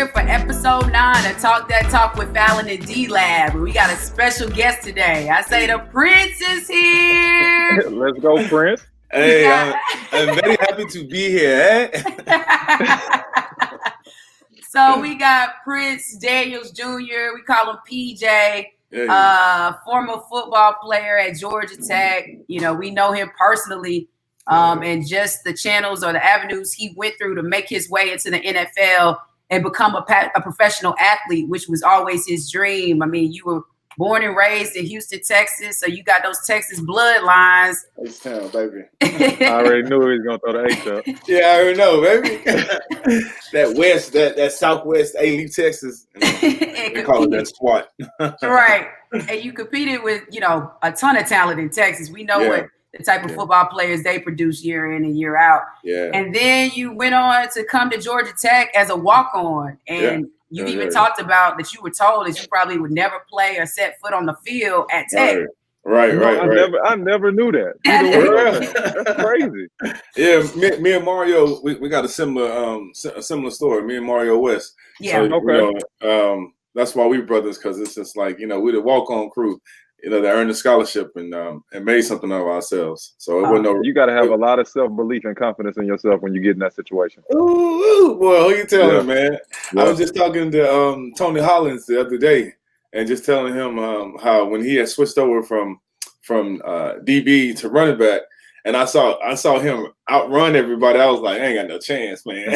here for episode 9 of Talk That Talk with Fallon and D-Lab. We got a special guest today. I say the Prince is here. Let's go, Prince. Hey, I'm very happy to be here. So we got Prince Daniels Jr. We call him PJ. Former football player at Georgia Tech. You know, we know him personally. And just the channels or the avenues he went through to make his way into the NFL and become a professional athlete, which was always his dream. I mean, you were born and raised in Houston, Texas, so you got those Texas bloodlines. H-Town, baby. I already knew he was going to throw the H up. Yeah, I already know, baby. that Southwest A-Leaf Texas. They call it that SWAT. Right. And you competed with, you know, a ton of talent in Texas. We know what the type of football players they produce year in and year out. Yeah. And then you went on to come to Georgia Tech as a walk-on. And you even talked about that you were told that you probably would never play or set foot on the field at Tech. Right. I never knew that. That's crazy. Yeah, me and Mario, we got a similar story. Me and Mario West. Yeah. So, okay. You know, that's why we brothers, because it's just like, you know, we're the walk-on crew, you know, that earned a scholarship and made something of ourselves. So it wasn't no. You got to have a lot of self-belief and confidence in yourself when you get in that situation. Ooh, boy, who you telling, man? Yeah. I was just talking to Tony Hollins the other day, and just telling him how when he had switched over from DB to running back, and I saw him outrun everybody. I was like, I ain't got no chance, man.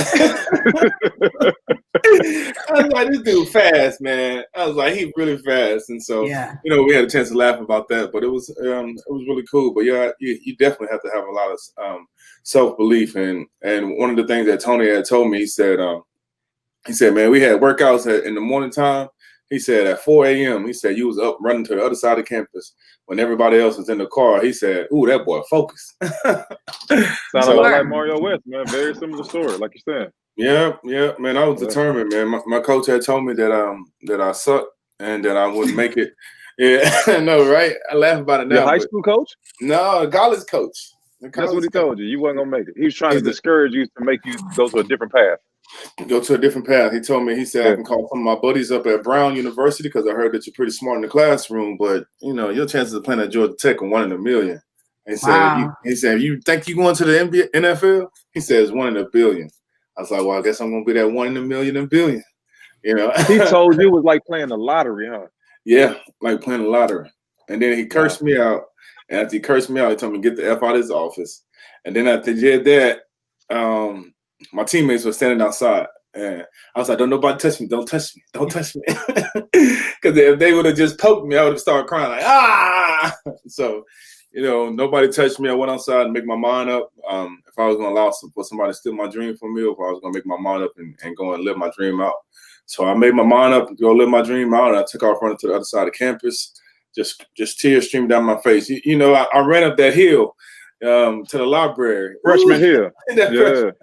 I was like, this dude fast, man. I was like, he's really fast, and so you know, we had a chance to laugh about that, but it was really cool. But yeah, you definitely have to have a lot of self-belief, and one of the things that Tony had told me, he said, man, we had workouts in the morning time. He said at 4 a.m., he said you was up running to the other side of campus when everybody else was in the car. He said, ooh, that boy focused. Sound a lot like Mario West, man. Very similar story, like you said. Yeah, man. I was determined, man. My coach had told me that I sucked and that I wouldn't make it. Yeah, I know, right? I laugh about it now. Your high school coach? No, college coach. That's what he told you. You wasn't gonna make it. He was trying to discourage you to make you go to a different path. Go to a different path. He told me, he said, I can call some of my buddies up at Brown University because I heard that you're pretty smart in the classroom, but you know, your chances of playing at Georgia Tech are 1 in a million. He said, if you think you're going to the NFL, he says 1 in a billion. I was like, well, I guess I'm gonna be that 1 in a million and billion. You know, he told you it was like playing the lottery, huh? Yeah, like playing the lottery. And then he cursed me out. And after he cursed me out, he told me to get the F out of his office. And then after he did that, my teammates were standing outside, and I was like, "Don't nobody touch me! Don't touch me! Don't touch me!" Because if they would have just poked me, I would have started crying like, "Ah!" So, you know, nobody touched me. I went outside and make my mind up. If I was going to allow for somebody to steal my dream from me, or if I was going to make my mind up and go and live my dream out. So I made my mind up to go live my dream out, and I took off running to the other side of campus. Just tears streamed down my face. You know, I ran up that hill. To the library. Freshman Hill.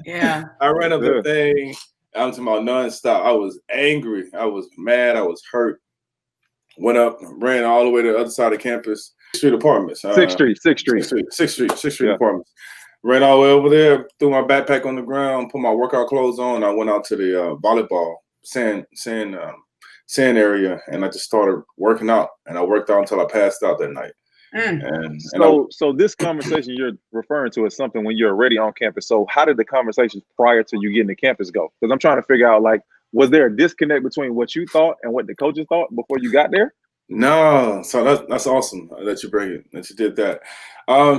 Yeah. I ran up the thing. I'm talking about nonstop. I was angry. I was mad. I was hurt. Went up, ran all the way to the other side of campus. Street Apartments. 6th Street Apartments. Ran all the way over there, threw my backpack on the ground, put my workout clothes on. I went out to the volleyball sand area, and I just started working out. And I worked out until I passed out that night. So this conversation you're referring to is something when you're already on campus. So how did the conversations prior to you getting to campus go? Because I'm trying to figure out, like, was there a disconnect between what you thought and what the coaches thought before you got there? No. So that's awesome that you bring it, that you did that.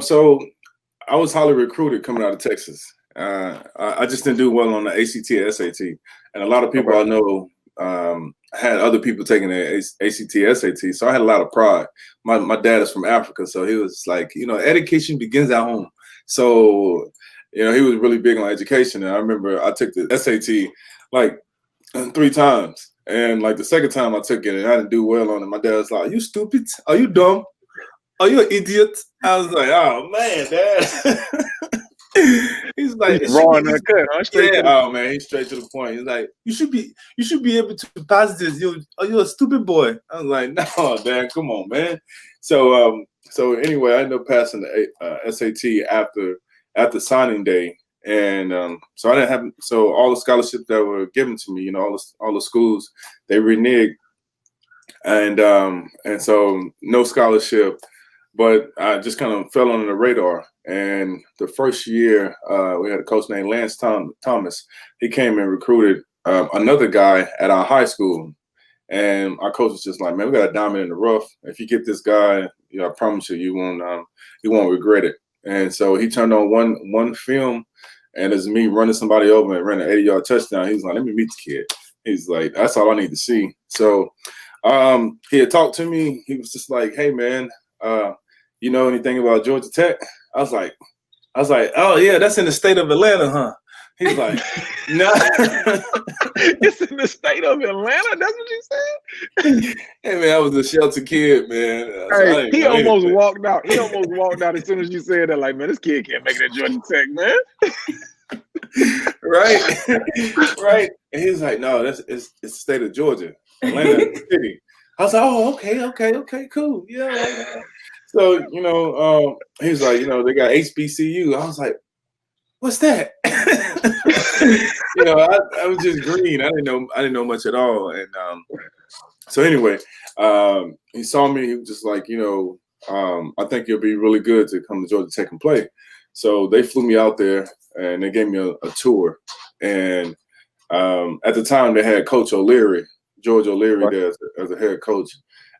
So I was highly recruited coming out of Texas. I just didn't do well on the ACT or SAT. And a lot of people I know had other people taking the ACT, SAT, so I had a lot of pride. My dad is from Africa, so he was like, you know, education begins at home. So, you know, he was really big on education. And I remember I took the SAT like 3 times, and like the second time I took it and I didn't do well on it. My dad was like, "Are you stupid? Are you dumb? Are you an idiot?" I was like, "Oh man, Dad." He's like, raw in that cut, huh? Oh man, he's straight to the point. He's like, you should be able to pass this. You're a stupid boy. I was like, no, Dad, come on, man. So anyway, I ended up passing the SAT after signing day, And so I didn't have, so all the scholarships that were given to me, you know, all the schools, they reneged. And so no scholarship, but I just kind of fell under the radar. And the first year, we had a coach named Lance Thomas. He came and recruited another guy at our high school. And our coach was just like, man, we got a diamond in the rough. If you get this guy, you know, I promise you, you won't regret it. And so he turned on one film, and it's me running somebody over and ran an 80-yard touchdown. He was like, let me meet the kid. He's like, that's all I need to see. So he had talked to me. He was just like, hey, man, you know anything about Georgia Tech? I was like, oh, yeah, that's in the state of Atlanta, huh? He's like, no. It's in the state of Atlanta? That's what you said? Hey, man, I was a shelter kid, man. Hey, he almost walked out. He almost walked out as soon as you said that. Like, man, this kid can't make it at Georgia Tech, man. Right. Right. And he's like, no, it's the state of Georgia, Atlanta City. I was like, oh, okay, cool. Yeah. So, you know, he's like, you know, they got HBCU. I was like, what's that? You know, I was just green. I didn't know much at all. And so anyway, he saw me. He was just like, you know, I think you'll be really good to come to Georgia Tech and play. So they flew me out there and they gave me a tour. And at the time they had Coach O'Leary, George O'Leary, there as a head coach.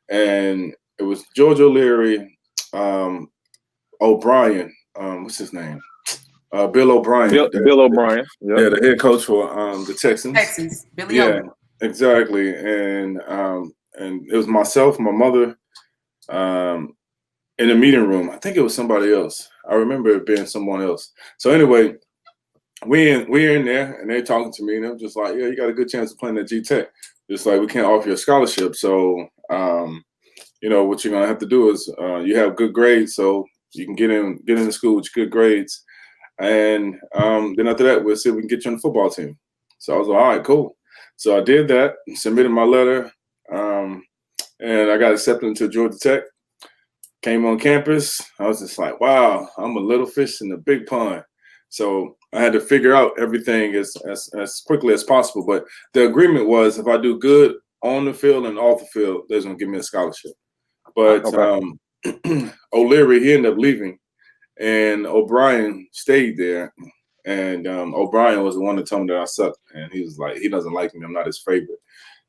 And it was George O'Leary, O'Brien, what's his name? Bill O'Brien. Bill O'Brien. Yep. Yeah, the head coach for the Texans. Billy. Yeah, exactly. And it was myself, my mother, in the meeting room. I think it was somebody else. I remember it being someone else. So anyway, we're in there, and they're talking to me, and I'm just like, yeah, you got a good chance of playing at G Tech. Just like, we can't offer you a scholarship. So, you know, what you're gonna have to do is you have good grades, so you can get into school with your good grades. And then after that, we'll see if we can get you on the football team. So I was like, all right, cool. So I did that, submitted my letter, and I got accepted into Georgia Tech. Came on campus. I was just like, wow, I'm a little fish in a big pond. So I had to figure out everything as quickly as possible. But the agreement was, if I do good on the field and off the field, they're going to give me a scholarship. But O'Leary, he ended up leaving. And O'Brien stayed there, and O'Brien was the one that told me that I sucked, and he was like, he doesn't like me, I'm not his favorite.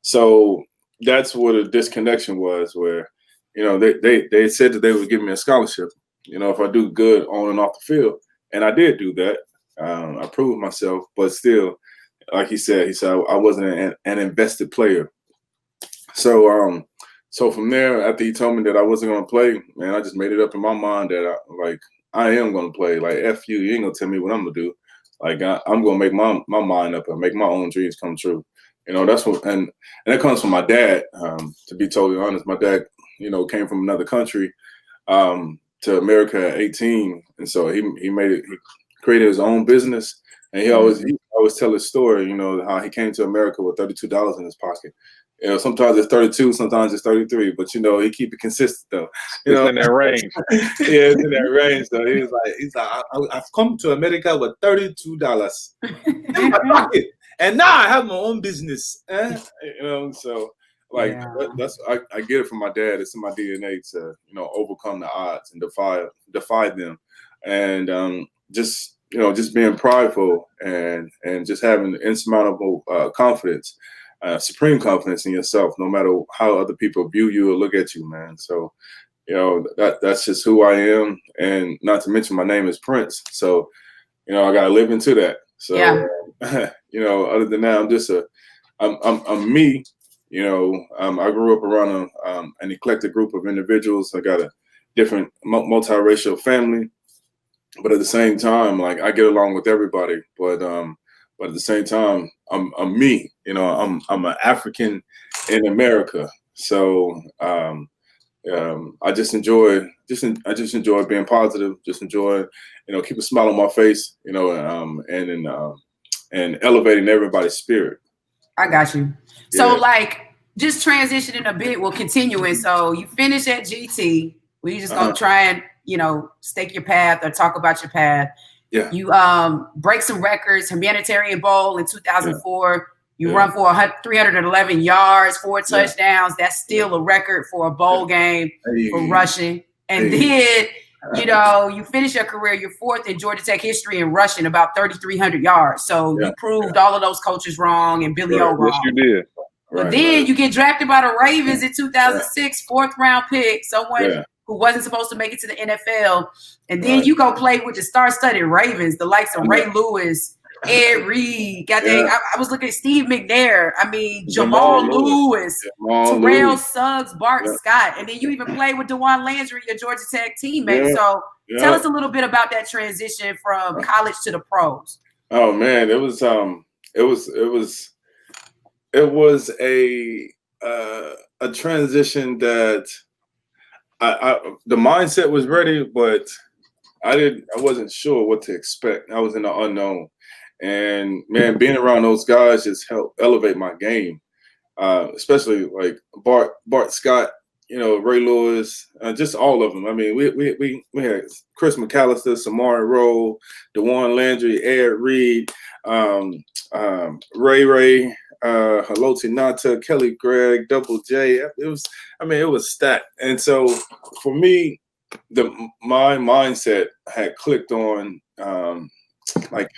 So that's where the disconnection was, where, you know, they said that they would give me a scholarship, you know, if I do good on and off the field, and I did do that. I proved myself, but still, like he said I wasn't an invested player. So so from there, after he told me that I wasn't going to play, man, I just made it up in my mind that I am going to play. Like, F you ain't going to tell me what I'm going to do. Like, I'm going to make my mind up and make my own dreams come true. You know, that's what, and that comes from my dad, to be totally honest. My dad, you know, came from another country to America at 18. And so he created his own business. And he always tell his story, you know, how he came to America with $32 in his pocket. You know, sometimes it's 32, sometimes it's 33, but, you know, he keep it consistent though. You know, in that range. Yeah, it's in that range. So he's like, I've come to America with $32 in my pocket, and now I have my own business. You know, so like that's I get it from my dad. It's in my DNA to, you know, overcome the odds and defy them, and just, you know, just being prideful and just having insurmountable confidence. Supreme confidence in yourself, no matter how other people view you or look at you, man. So, you know, that's just who I am, and not to mention my name is Prince. So, you know, I gotta live into that. So, you know, other than that, I'm just I'm me. You know, I grew up around an eclectic group of individuals. I got a different multiracial family, but at the same time, like, I get along with everybody. But at the same time, I'm me. You know, I'm an African in America. So I just enjoy being positive. Just enjoy, you know, keep a smile on my face. You know, and elevating everybody's spirit. I got you. So like, just transitioning a bit, we'll continuing. So you finish at GT. We just gonna try and, you know, stake your path or talk about your path. Yeah. You break some records. Humanitarian Bowl in 2004. You run for 311 yards, 4 touchdowns. That's still a record for a bowl game for rushing. And then, you know, you finish your career, you're 4th in Georgia Tech history in rushing, about 3,300 yards. So you proved all of those coaches wrong and Billy O wrong. Yes, you did. But then you get drafted by the Ravens in 2006, 4th round pick, someone who wasn't supposed to make it to the NFL. And then you go play with the star-studded Ravens, the likes of Ray Lewis, Ed Reed. I was looking at Steve McNair. I mean, Jamal Lewis, Terrell Suggs, Bart Scott. And then you even played with DeJuan Landry, your Georgia Tech teammate. So tell us a little bit about that transition from college to the pros. Oh man, it was a transition that the mindset was ready, but I wasn't sure what to expect. I was in the unknown, and man, being around those guys just helped elevate my game, especially like Bart Scott, you know, Ray Lewis, just all of them. I mean, we had Chris McAllister, Samari Rowe, DeJuan Landry, Ed Reed, Ray. Haloti Nata, Kelly Gregg, Double J. It was stacked. And so for me, my mindset had clicked on like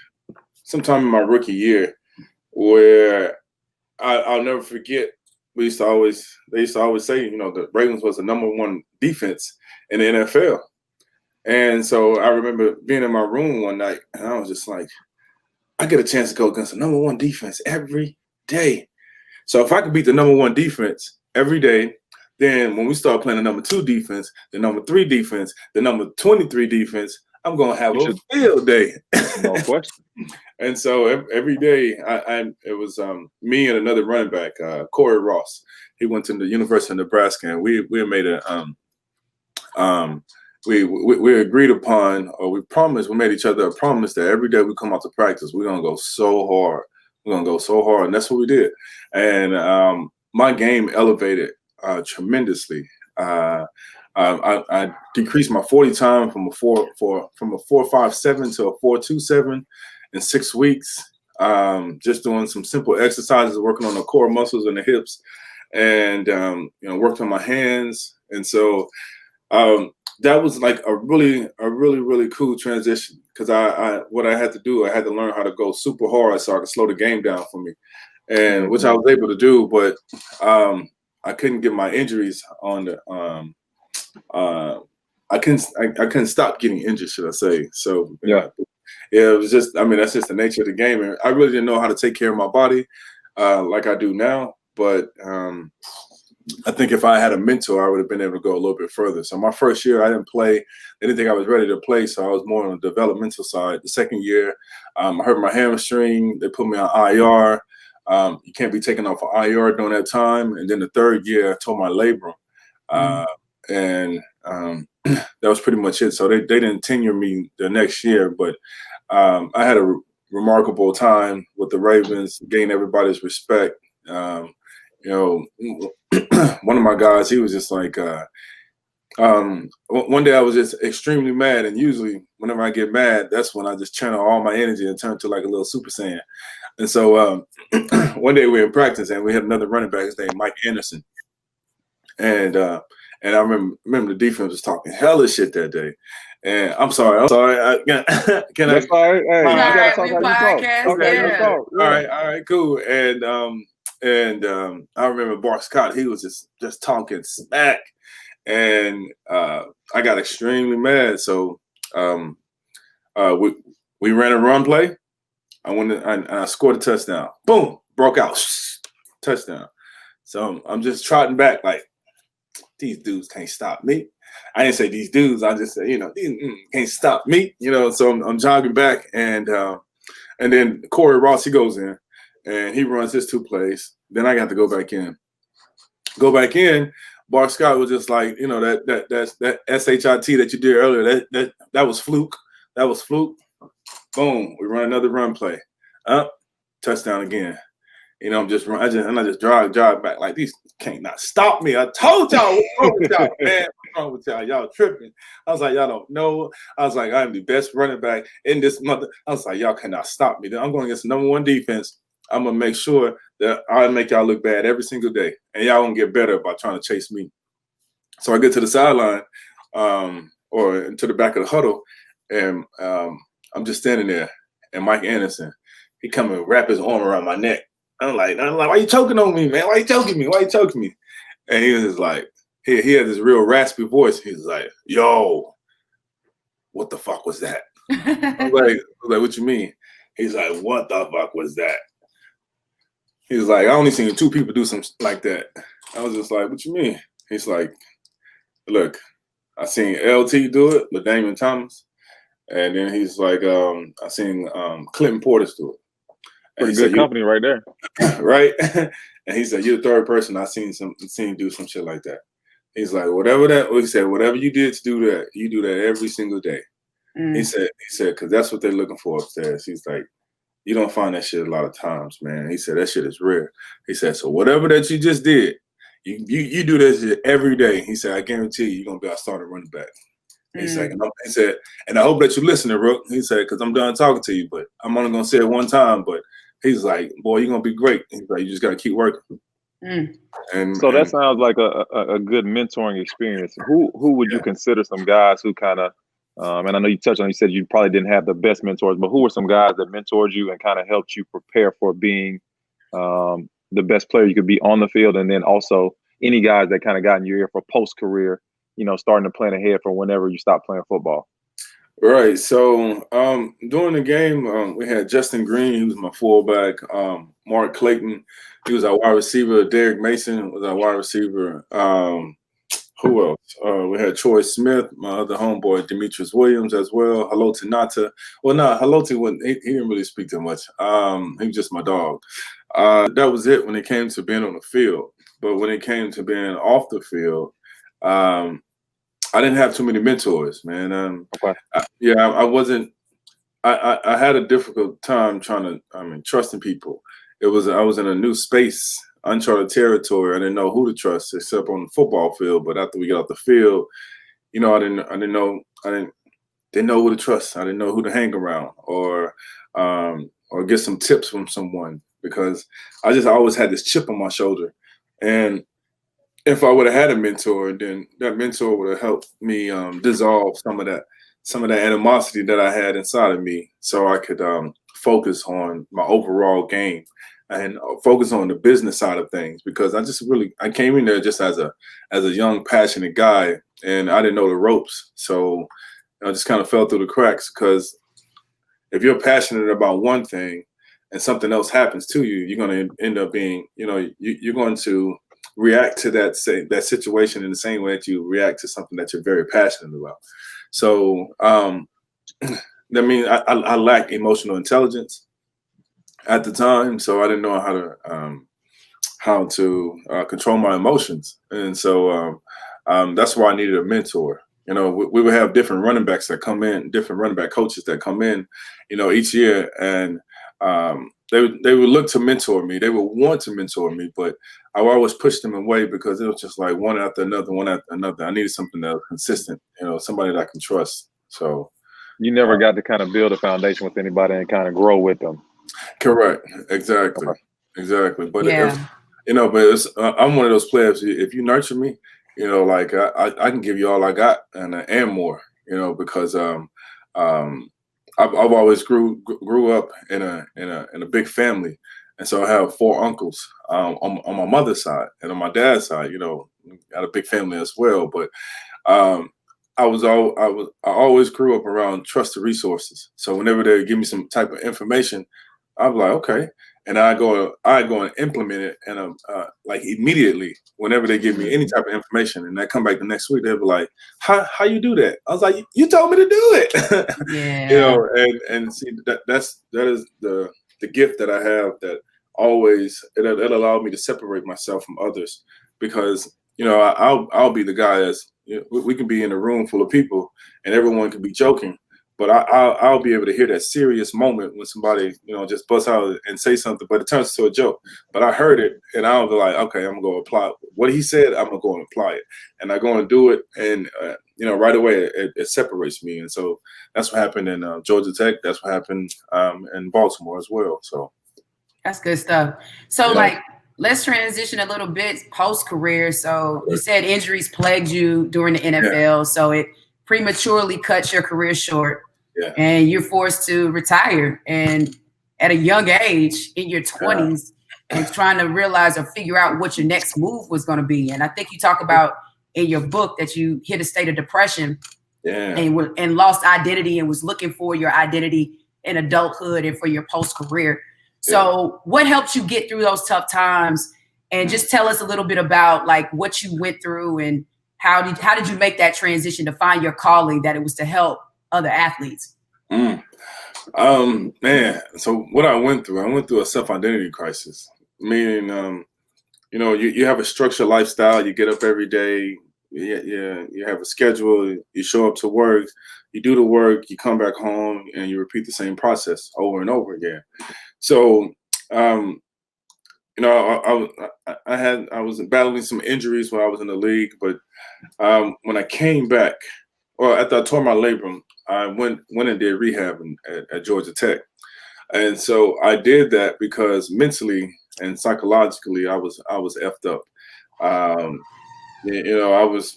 sometime in my rookie year, where I'll never forget. They used to always say, you know, the Ravens was the #1 defense in the NFL. And so I remember being in my room one night, and I was just like, I get a chance to go against the #1 defense every day. So if I could beat the #1 defense every day, then when we start playing the #2 defense, the #3 defense, the number 23 defense, I'm gonna have a field day. No question. And so every day, it was me and another running back, Corey Ross. He went to the University of Nebraska, and we made we agreed upon, or we made each other a promise that every day we come out to practice, we're gonna go so hard. We're gonna go so hard, and that's what we did. And my game elevated tremendously. I decreased my 40 time from a 4.57 to a 4.27 in 6 weeks. Just doing some simple exercises, working on the core muscles and the hips, and you know, worked on my hands. And so that was like a really cool transition, because what I had to do, I had to learn how to go super hard so I could slow the game down for me, and which I was able to do, but I couldn't get my injuries on the I couldn't stop getting injured, should I say. So it was just, I mean, that's just the nature of the game, and I really didn't know how to take care of my body like I do now, but I think if I had a mentor, I would have been able to go a little bit further. So my first year, I didn't play. They didn't think I was ready to play, so I was more on the developmental side. The second year, I hurt my hamstring. They put me on IR. You can't be taken off of IR during that time. And then the third year, I tore my labrum. And that was pretty much it. So they didn't tenure me the next year, but I had a remarkable time with the Ravens, gained everybody's respect. You know, one of my guys, he was just like, one day I was just extremely mad, and usually whenever I get mad, that's when I just channel all my energy and turn to like a little Super Saiyan. And so one day we were in practice, and we had another running back, his name Mike Anderson, and I remember the defense was talking hella shit that day. And I'm sorry. Can That's I? All right. Hey, all right, you we gotta podcast. talk. Okay, let's talk. Yeah. All right, cool. And I remember Bart Scott, he was just talking smack, and I got extremely mad. So we ran a run play. I went and I scored a touchdown. Boom, broke out, touchdown. So I'm just trotting back like, these dudes can't stop me. I didn't say these dudes. I just said, you know, these can't stop me. You know, so I'm jogging back, and then Corey Ross, he goes in, and he runs his 2 plays. Then I got to go back in. Bart Scott was just like, you know, that SHIT that you did earlier. That was fluke. That was fluke. Boom. We run another run play. Up, touchdown again. You know, I just jog back like, these can't not stop me. I told y'all what's wrong with y'all, man. What's wrong with y'all? Y'all tripping. I was like, y'all don't know. I was like, I'm the best running back in this month. I was like, y'all cannot stop me. I'm going against the #1 defense. I'm going to make sure that I make y'all look bad every single day. And y'all going to get better by trying to chase me. So I get to the sideline or to the back of the huddle, and I'm just standing there. And Mike Anderson, he come and wrap his arm around my neck. I'm like, why you choking on me, man? Why you choking me? Why you choking me? And he was just like, he had this real raspy voice. He was like, yo, what the fuck was that? I was like, what you mean? He's like, what the fuck was that? He was like, I only seen 2 people do something like that. I was just like, what you mean? He's like, look, I seen LT do it, LaDainian Thomas. And then he's like, I seen Clinton Portis do it. Pretty good company right there. Right? And he said, you're the 3rd person I seen do some shit like that. He's like, whatever you did to do that, you do that every single day. He said, because that's what they're looking for upstairs. He's like, you don't find that shit a lot of times, man. He said, that shit is rare. He said, so whatever that you just did, you do this shit every day. He said, I guarantee you're going to be our starting running back. He said, and I hope that you listen to Rook. He said, because I'm done talking to you, but I'm only going to say it one time. But he's like, boy, you're going to be great. He's like, you just got to keep working. And so that sounds like a good mentoring experience. Who would you consider some guys who kind of, and I know you touched on, you said you probably didn't have the best mentors, but who were some guys that mentored you and kind of helped you prepare for being the best player you could be on the field? And then also any guys that kind of got in your ear for post-career, starting to plan ahead for whenever you stop playing football? Right. So during the game, we had Justin Green, he was my fullback. Mark Clayton, he was our wide receiver. Derek Mason was our wide receiver. Who else? We had Troy Smith, my other homeboy, Demetrius Williams as well. Haloti Nata. Well, no, Haloti wasn't. He didn't really speak too much. He was just my dog. That was it when it came to being on the field. But when it came to being off the field, I didn't have too many mentors, man. I wasn't. I had a difficult time trusting people. I was in a new space, uncharted territory. I didn't know who to trust except on the football field. But after we got off the field, I didn't know who to trust. I didn't know who to hang around or get some tips from someone, because I just always had this chip on my shoulder. And if I would have had a mentor, then that mentor would have helped me dissolve some of that animosity that I had inside of me, so I could focus on my overall game and focus on the business side of things. Because I came in there just as a young, passionate guy, and I didn't know the ropes, so I just kind of fell through the cracks. Because if you're passionate about one thing and something else happens to you, you're going to end up being, you're going to react to that situation in the same way that you react to something that you're very passionate about. So I lacked emotional intelligence at the time, so I didn't know how to control my emotions, and so that's why I needed a mentor. We would have different running backs that come in, different running back coaches that come in, each year, and they would look to mentor me. They would want to mentor me, but I would always push them away because it was just like one after another. I needed something that was consistent, somebody that I can trust. So you never got to kind of build a foundation with anybody and kind of grow with them. Correct. Exactly. Okay. Exactly. But yeah. I'm one of those players. If you nurture me, I can give you all I got and more. Because I've always grew up in a big family, and so I have 4 uncles on my mother's side, and on my dad's side, got a big family as well. But I always grew up around trusted resources. So whenever they give me some type of information, I'm like, okay, and I go and implement it, and like immediately whenever they give me any type of information, and I come back the next week, they'll be like, how you do that? I was like, you told me to do it. Yeah. And see that is the gift that I have, that always it allowed me to separate myself from others, because I'll be the guy that's, we can be in a room full of people and everyone can be joking, but I'll be able to hear that serious moment when somebody, just busts out and say something, but it turns to a joke. But I heard it, and I'll be like, okay, I'm gonna go apply what he said. I'm gonna go and apply it, and I go and do it, and right away it separates me. And so that's what happened in Georgia Tech. That's what happened in Baltimore as well. So that's good stuff. So let's transition a little bit post-career. So you said injuries plagued you during the NFL, so it prematurely cut your career short. Yeah. And you're forced to retire, and at a young age in your 20s, and trying to realize or figure out what your next move was going to be. And I think you talk about in your book that you hit a state of depression and lost identity and was looking for your identity in adulthood and for your post-career. So what helped you get through those tough times? And just tell us a little bit about like what you went through and how did you make that transition to find your calling, that it was to help other athletes? Man, so what I went through a self-identity crisis, meaning, you have a structured lifestyle. You get up every day. You have a schedule. You show up to work. You do the work. You come back home, and you repeat the same process over and over again. So, I was battling some injuries when I was in the league, but when I came back, or after I tore my labrum, I went and did rehab at Georgia Tech. And so I did that because mentally and psychologically I was effed up. I was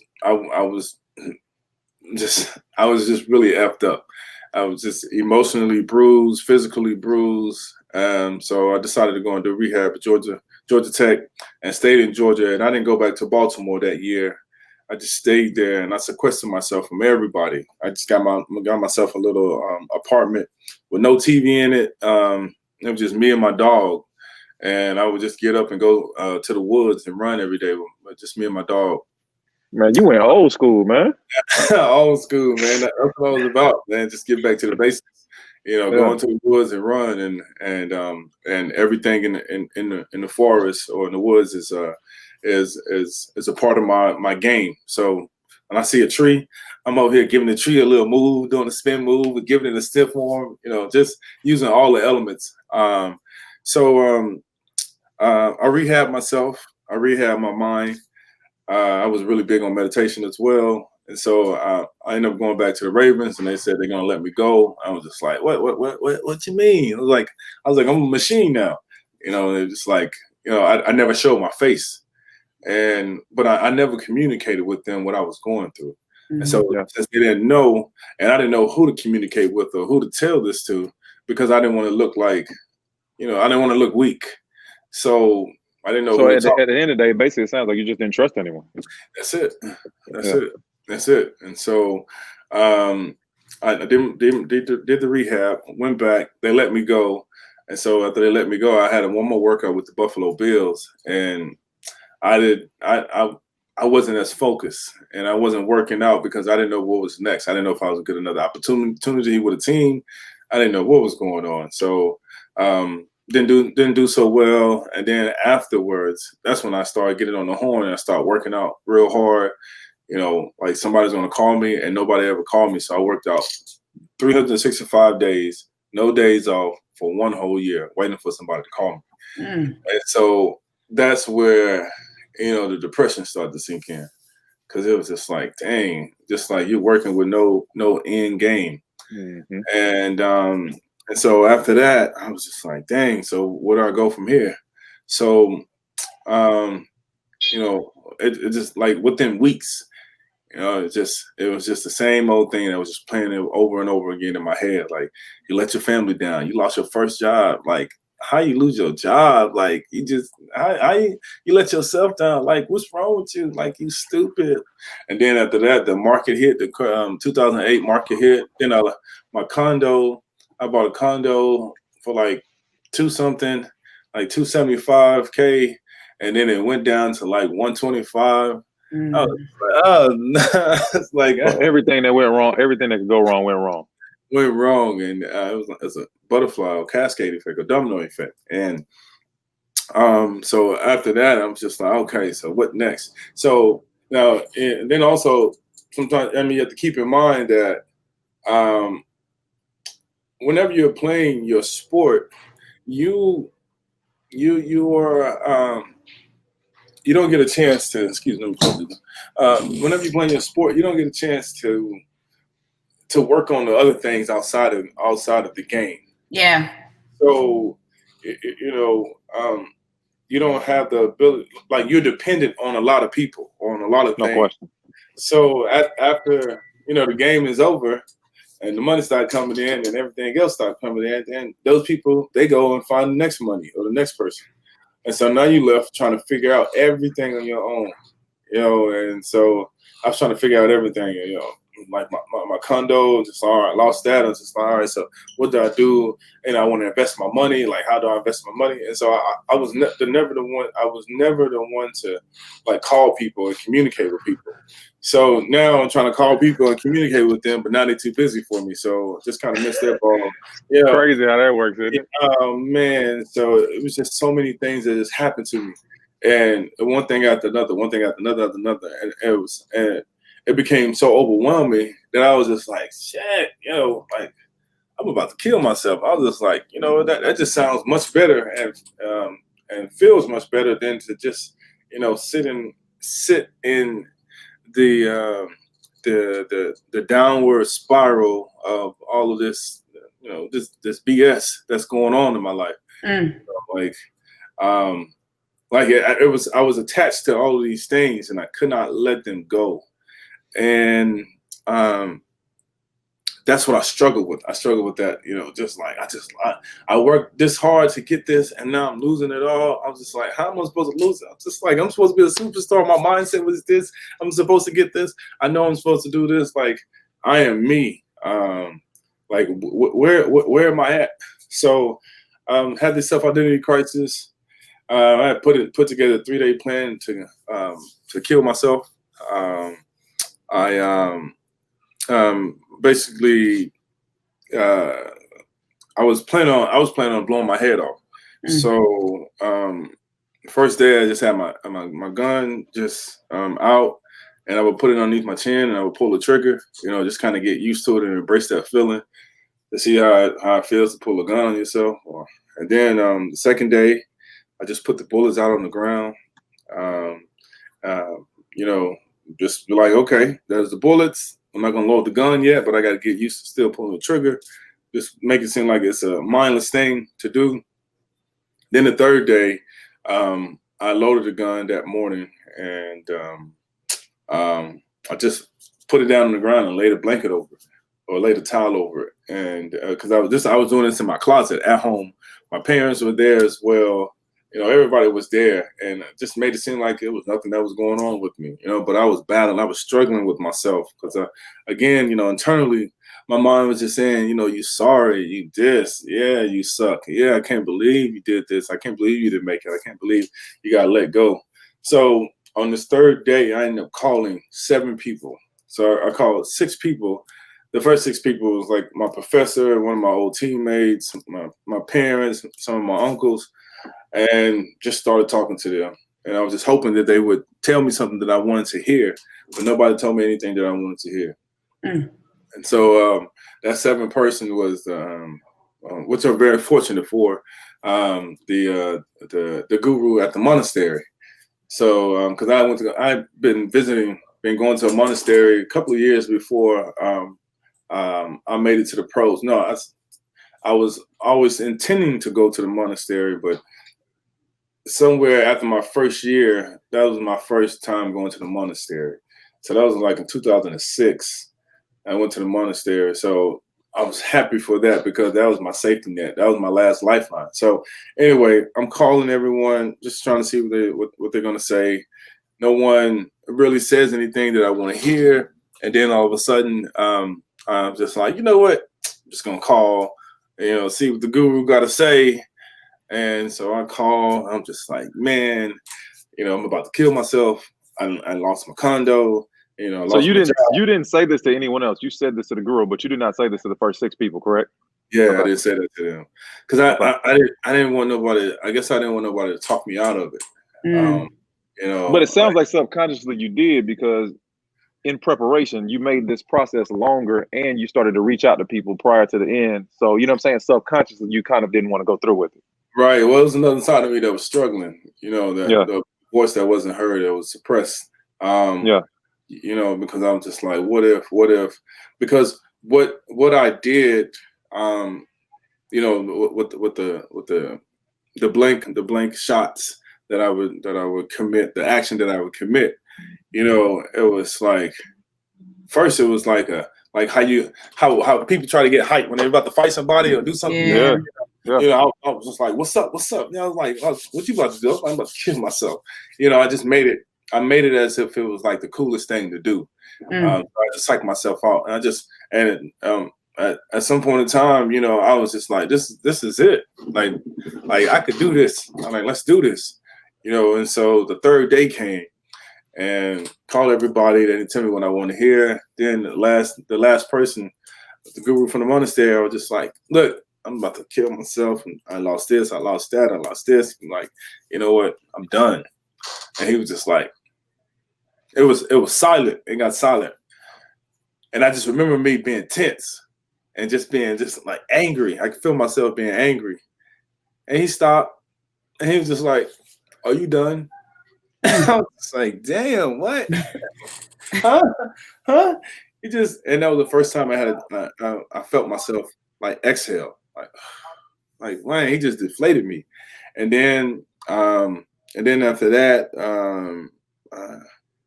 just really effed up. I was just emotionally bruised, physically bruised. So I decided to go and do rehab at Georgia Tech and stayed in Georgia. And I didn't go back to Baltimore that year. I just stayed there and I sequestered myself from everybody. I just got myself a little apartment with no TV in it. It was just me and my dog. And I would just get up and go to the woods and run every day with just me and my dog. Man, you went old school, man. Old school, man. That's what I was about, man. Just get back to the basics. Going to the woods and run and everything in the forest or in the woods is a part of my game. So when I see a tree, I'm over here giving the tree a little move, doing a spin move, giving it a stiff arm, just using all the elements. So I rehabbed myself. I rehabbed my mind. I was really big on meditation as well. And so I ended up going back to the Ravens, and they said they're gonna let me go. I was just like, what you mean? I was like, I'm a machine now. It's just like, I never showed my face. But I never communicated with them what I was going through. Mm-hmm. And so since they didn't know, and I didn't know who to communicate with or who to tell this to, because I didn't want to look like, I didn't want to look weak. So I didn't know. So at the end of the day, basically, it sounds like you just didn't trust anyone. That's it. And so I did the rehab, went back, they let me go. And so after they let me go, I had one more workout with the Buffalo Bills, and I wasn't as focused, and I wasn't working out because I didn't know what was next. I didn't know if I was going to get another opportunity with a team. I didn't know what was going on. So didn't do so well. And then afterwards, that's when I started getting on the horn and I started working out real hard. Like somebody's going to call me, and nobody ever called me. So I worked out 365 days, no days off for one whole year, waiting for somebody to call me. And so that's where, the depression started to sink in, because it was just like, dang, just like you're working with no end game. Mm-hmm. And so after that, I was just like, dang, so where do I go from here? So, it just like within weeks, it was just the same old thing that was just playing it over and over again in my head. Like, you let your family down. You lost your first job. Like, how you lose your job? Like, you just, how you let yourself down? Like, what's wrong with you? Like, you stupid. And then after that, the market hit, the 2008 market hit. Then I bought a condo for like like $275K. And then it went down to like $125. I was like, oh, no. It's like everything that went wrong, everything that could go wrong went wrong. And it's a butterfly or cascade effect, a domino effect. And so after that, I'm just like, okay, so what next? So now, and then also sometimes, you have to keep in mind that whenever you're playing your sport, you are you don't get a chance to, excuse me, whenever you're playing your sport, you don't get a chance to work on the other things outside of the game. Yeah. So, you know, you don't have the ability, like you're dependent on a lot of people, on a lot of things. No question. So after, you know, the game is over and the money started coming in and everything else started coming in, and those people, they go and find the next money or the next person. And so now you left trying to figure out everything on your own, you know. And so I was trying to figure out everything, you know, like my condo, just all right, lost that. I was just like, all right, so what do I do? And I want to invest my money. Like, how do I invest my money? And so I was never the one. I was never the one to like call people and communicate with people. So now I'm trying to call people and communicate with them, but now they're too busy for me. So just kind of missed that ball. Yeah, crazy how that works, isn't it? Oh man! So it was just so many things that just happened to me, and one thing after another, and it became so overwhelming that I was just like, shit, you know, like I'm about to kill myself. I was just like, you know, that just sounds much better and feels much better than to just, you know, sit in the downward spiral of all of this, you know, this BS that's going on in my life. I was attached to all of these things and I could not let them go. And that's what I struggle with. I struggle with that, you know, just like I worked this hard to get this and now I'm losing it all. I was just like, how am I supposed to lose it? I'm just like, I'm supposed to be a superstar. My mindset was this. I'm supposed to get this. I know I'm supposed to do this. Like, I am me. Like, where am I at? So had this self-identity crisis. I had put together a 3-day plan to kill myself. Basically, I was planning on blowing my head off. So first day I just had my gun just out, and I would put it underneath my chin and I would pull the trigger, you know, just kind of get used to it and embrace that feeling to see how it feels to pull a gun on yourself. And then the second day I just put the bullets out on the ground. You know, just be like, okay, there's the bullets. I'm not gonna load the gun yet, but I got to get used to still pulling the trigger. Just make it seem like it's a mindless thing to do. Then the third day, I loaded the gun that morning, and I just put it down on the ground and laid a blanket over it, or laid a towel over it. And because I was doing this in my closet at home. My parents were there as well. You know, everybody was there, and it just made it seem like it was nothing that was going on with me, you know, but I was battling. I was struggling with myself because, again, you know, internally, my mind was just saying, you know, you sorry, you this, yeah, you suck. Yeah, I can't believe you did this. I can't believe you didn't make it. I can't believe you got to let go. So on this third day, I ended up calling 7 people. So I called 6 people. The first 6 people was like my professor, one of my old teammates, my parents, some of my uncles, and just started talking to them. And I was just hoping that they would tell me something that I wanted to hear, but nobody told me anything that I wanted to hear. And so that 7th person was, which I'm very fortunate for, the guru at the monastery. So because I've been going to a monastery a couple of years before I made it to the pros. No, I was always intending to go to the monastery, but somewhere after my first year, that was my first time going to the monastery. So that was like in 2006. I went to the monastery. So I was happy for that because that was my safety net. That was my last lifeline. So anyway, I'm calling everyone, just trying to see what they're going to say. No one really says anything that I want to hear. And then all of a sudden, I'm just like, you know what? I'm just going to call, you know, see what the guru got to say. And so I call, I'm just like, man, you know, I'm about to kill myself. I lost my condo, you know. So you didn't say this to anyone else. You said this to the guru, but you did not say this to the first 6 people, correct? Yeah, okay. I didn't say that to them because I didn't want nobody. I guess I didn't want nobody to talk me out of it. You know, but it sounds like subconsciously you did, because in preparation, you made this process longer and you started to reach out to people prior to the end. So, you know what I'm saying? Subconsciously, you kind of didn't want to go through with it. Right. Well, it was another side of me that was struggling, the voice that wasn't heard, that was suppressed. Because I'm just like, what if, because what I did, with the blank shots that I would commit, the action that I would commit, it was like, first it was like how people try to get hyped when they're about to fight somebody or do something. Yeah. I was just like, what's up? I was like, what you about to do? I'm about to kill myself. I just made it as if it was like the coolest thing to do. I just psyched myself out, and at some point in time, I was just like, this is it. Like I could do this. I'm like, let's do this. And so the third day came and called everybody. They didn't tell me what I wanted to hear. Then the last person, the guru from the monastery, I was just like, look, I'm about to kill myself, and I lost this, I lost that, I lost this. I'm like, you know what? I'm done. And he was just like, it was silent. It got silent. And I just remember me being tense and just being like angry. I could feel myself being angry. And he stopped and he was just like, are you done? I was just like, damn, what? Huh? And that was the first time I felt myself like exhale. Like man, he just deflated me. And then after that,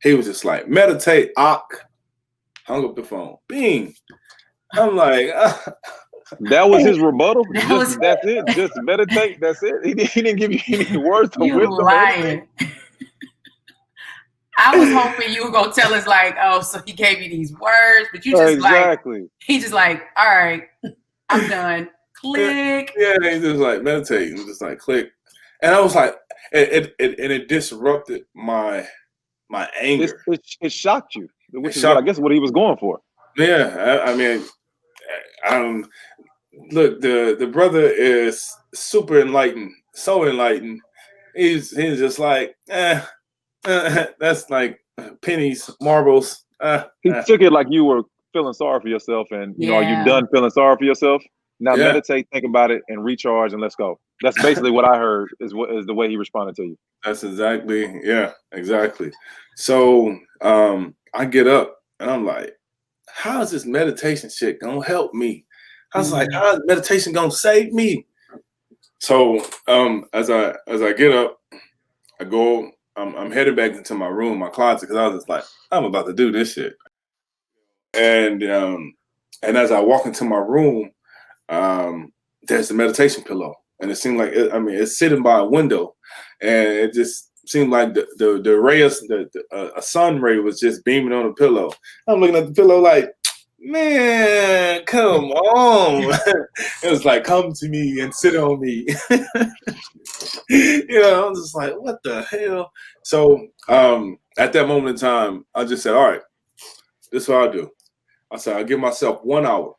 he was just like, meditate, hung up the phone. Bing. I'm like, that was his rebuttal. That's it. Just meditate. That's it. He didn't give you any words of wisdom. Lying. I was hoping you were gonna tell us like, oh, so he gave you these words, but you just he just like, all right, I'm done. Click. Yeah, he just like meditate and just like click. And I was like, it disrupted my anger. It shocked you, which is I guess what he was going for. Yeah, I mean, look, the brother is super enlightened, so enlightened. He's just like, that's like pennies, marbles. He took it like you were feeling sorry for yourself, and are you done feeling sorry for yourself? Now meditate, think about it, and recharge, and let's go. That's basically what I heard is the way he responded to you. That's exactly. So I get up and I'm like, how is this meditation shit gonna help me? I was like, how is meditation gonna save me? So as I get up, I go, I'm headed back into my room, my closet, because I was just like, I'm about to do this shit. And as I walk into my room, there's the meditation pillow, and it seemed like it's sitting by a window, and it just seemed like the ray of a sun ray was just beaming on the pillow. I'm looking at the pillow like, man, come on. It was like, come to me and sit on me. I'm just like, what the hell? So at that moment in time, I just said, all right, this is what I'll do. I said, I'll give myself 1 hour.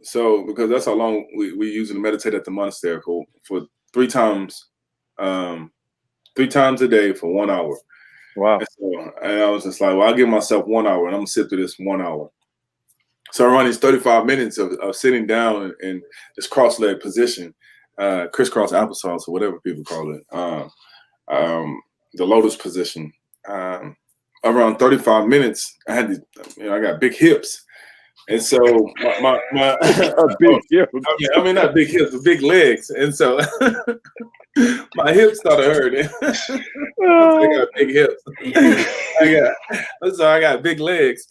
So because that's how long we usually meditate at the monastery for 3 times a day for 1 hour. Wow. And I was just like, well, I'll give myself 1 hour and I'm gonna sit through this 1 hour. So I run these 35 minutes of sitting down in this cross-leg position, crisscross applesauce or whatever people call it, the lotus position. Around 35 minutes, I got big hips. And so my big hips. Not big hips, but big legs. And so my hips started hurting. I got big hips. I got big legs.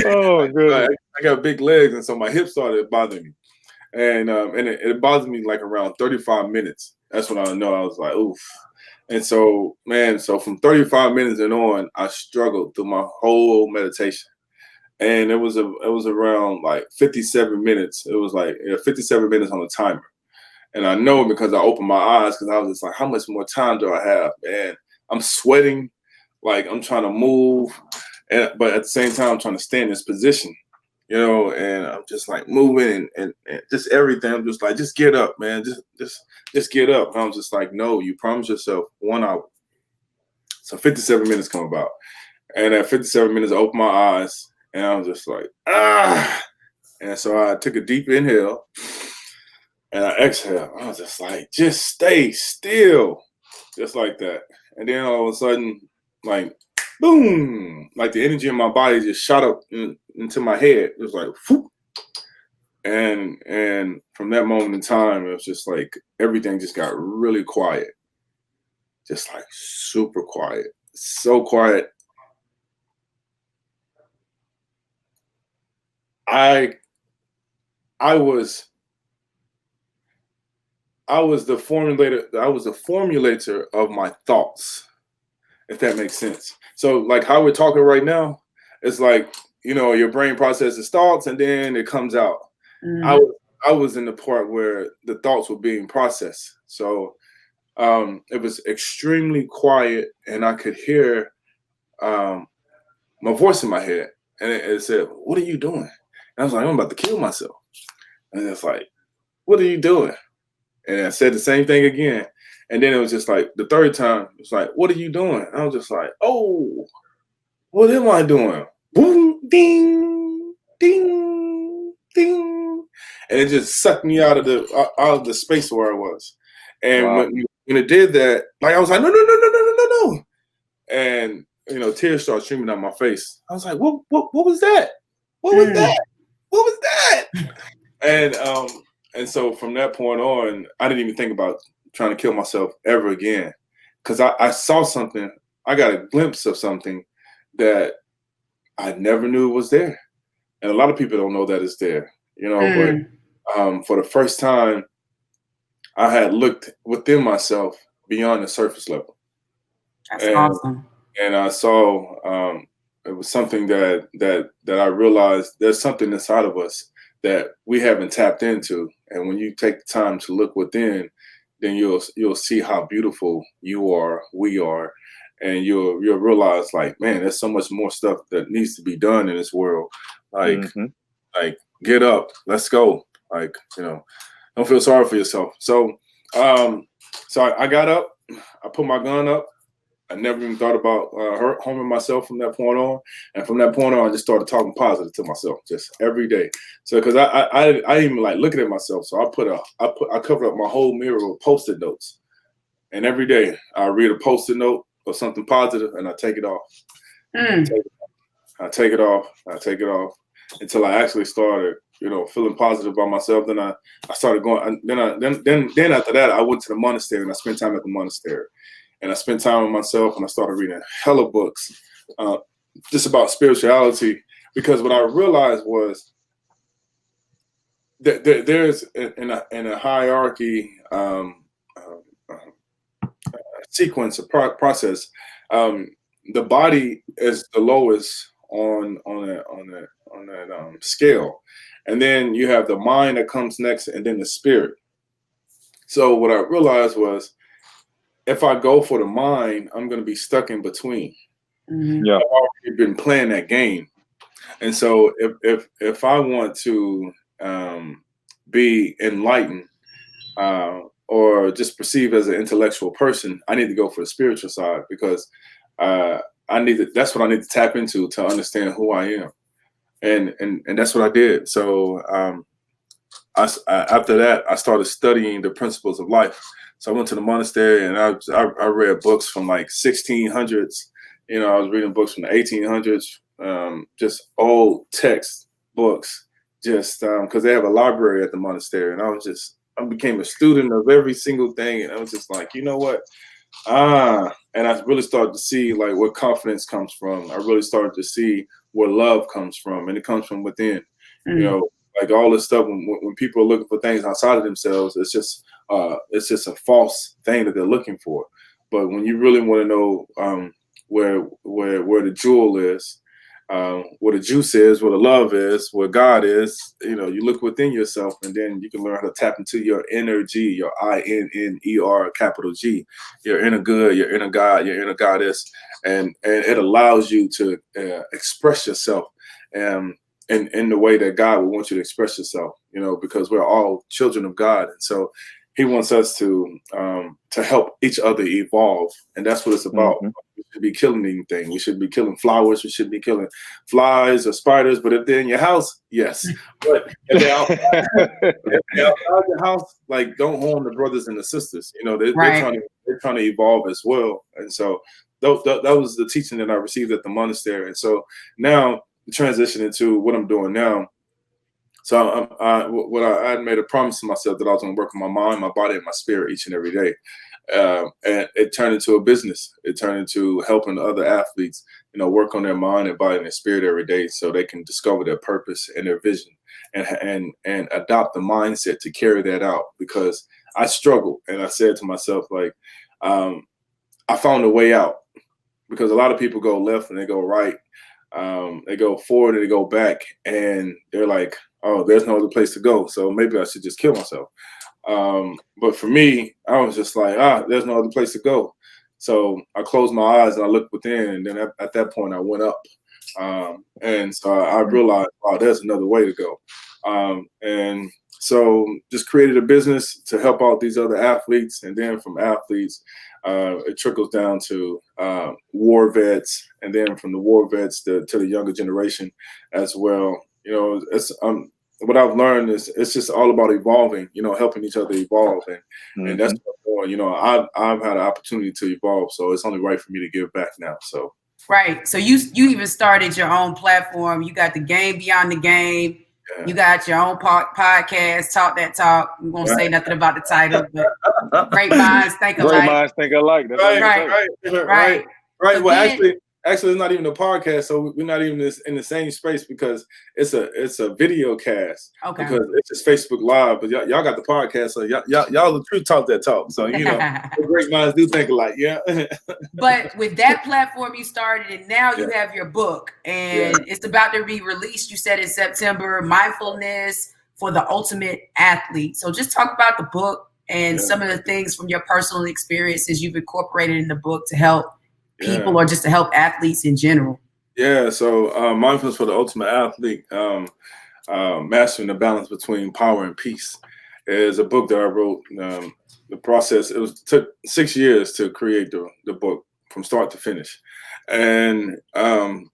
Oh, good. I got big legs, and so my hips started bothering me. And it bothered me like around 35 minutes. That's when I know I was like, oof. And so, so from 35 minutes and on, I struggled through my whole meditation. And it was around like 57 minutes. It was like 57 minutes on the timer. And I know because I opened my eyes because I was just like, how much more time do I have? And I'm sweating, like I'm trying to move. But at the same time, I'm trying to stay in this position, and I'm just like moving and just everything. I'm just like, just get up, man. Just get up. And I'm just like, no, you promised yourself 1 hour. So 57 minutes come about. And at 57 minutes, I opened my eyes and I was just like, ah. And so I took a deep inhale and I exhaled. I was just like, just stay still. Just like that. And then all of a sudden, like, boom, like the energy in my body just shot up into my head. It was like, whoop. And from that moment in time, it was just like everything just got really quiet. Just like super quiet. So quiet. I was the formulator of my thoughts, if that makes sense. So like how we're talking right now, it's like, you know, your brain processes thoughts and then it comes out. I was in the part where the thoughts were being processed. So it was extremely quiet and I could hear my voice in my head. And it said, "What are you doing?" And I was like, "I'm about to kill myself." And it's like, "What are you doing?" And I said the same thing again. And then it was just like the third time, it's like, "What are you doing?" And I was just like, "Oh, what am I doing?" Boom, ding, ding, ding. And it just sucked me out of the space where I was. And Wow. when it did that, like I was like, no. And you know, tears started streaming down my face. I was like, what was that? What was that? What was that? And so from that point on, I didn't even think about trying to kill myself ever again. Because I saw something, I got a glimpse of something that I never knew was there. And a lot of people don't know that it's there, you know, but for the first time, I had looked within myself beyond the surface level. That's awesome. And I saw it was something that I realized there's something inside of us that we haven't tapped into. And when you take the time to look within, then you'll see how beautiful you are, we are, and you'll realize like, man, there's so much more stuff that needs to be done in this world. Like, like get up, let's go. Like, you know, don't feel sorry for yourself. So, I got up, I put my gun up. I never even thought about harming myself from that point on. And from that point on, I just started talking positive to myself just every day. So, because I didn't even like looking at myself. So I covered up my whole mirror with Post-it notes. And every day I read a Post-it note or something positive and I take it off. I take it off. I take it off until I actually started, you know, feeling positive about myself. Then I started going. Then after that, I went to the monastery and I spent time at the monastery. And I spent time with myself and I started reading hella books just about spirituality, because what I realized was that there's in a hierarchy sequence, a process. The body is the lowest on that scale. And then you have the mind that comes next and then the spirit. So what I realized was, if I go for the mind, I'm going to be stuck in between. Yeah. I've already been playing that game. And so if I want to be enlightened or just perceived as an intellectual person, I need to go for the spiritual side, because that's what I need to tap into to understand who I am. And that's what I did. So after that, I started studying the principles of life. So I went to the monastery and I read books from like 1600s. You know, I was reading books from the 1800s, just old text books, just because they have a library at the monastery. And I became a student of every single thing. And I was just like, you know what? And I really started to see like where confidence comes from. I really started to see where love comes from, and it comes from within. You know, like all this stuff, when people are looking for things outside of themselves, it's just a false thing that they're looking for. But when you really want to know where the jewel is, what the juice is, what the love is, what God is, you know, you look within yourself, and then you can learn how to tap into your energy, your INNER capital G, your inner good, your inner God, your inner goddess, and it allows you to express yourself in the way that God would want you to express yourself, you know, because we're all children of God. And so he wants us to help each other evolve, and that's what it's about. Mm-hmm. We should be killing anything. We should be killing flowers. We should be killing flies or spiders. But if they're in your house, yes. But if they're outside your house, like, don't harm the brothers and the sisters. You know, they're trying to evolve as well. And so that was the teaching that I received at the monastery. And so now transitioning to what I'm doing now. So I had made a promise to myself that I was going to work on my mind, my body, and my spirit each and every day. And it turned into a business. It turned into helping other athletes, you know, work on their mind and body and their spirit every day so they can discover their purpose and their vision and adopt the mindset to carry that out. Because I struggled, and I said to myself, like, I found a way out, because a lot of people go left and they go right. They go forward and they go back, and they're like, oh, there's no other place to go, so maybe I should just kill myself. But for me, I was just like, there's no other place to go. So I closed my eyes and I looked within, and then at that point I went up. And so I realized, wow, there's another way to go. And so just created a business to help out these other athletes. And then from athletes, it trickles down to war vets, and then from the war vets to the younger generation as well. You know, it's what I've learned is it's just all about evolving, you know, helping each other evolve. And that's what I'm doing. You know, I've had an opportunity to evolve, so it's only right for me to give back now. So right. So you even started your own platform. You got the Game Beyond the Game. Yeah. You got your own podcast, Talk That Talk. We won't say nothing about the title, but great minds think alike. Great minds think alike. That's right. Well, then, actually, it's not even a podcast, so we're not even in the same space, because it's a video cast. Okay. Because it's just Facebook Live, but y'all got the podcast, so y'all the true Talk That Talk. So, you know, great minds do think alike, yeah. But with that platform you started, and now you have your book, and it's about to be released. You said in September, Mindfulness for the Ultimate Athlete. So just talk about the book and some of the things from your personal experiences you've incorporated in the book to help people or just to help athletes in general. Yeah, so Mindfulness for the Ultimate Athlete, Mastering the Balance Between Power and Peace, is a book that I wrote. The process, took 6 years to create the book from start to finish. And I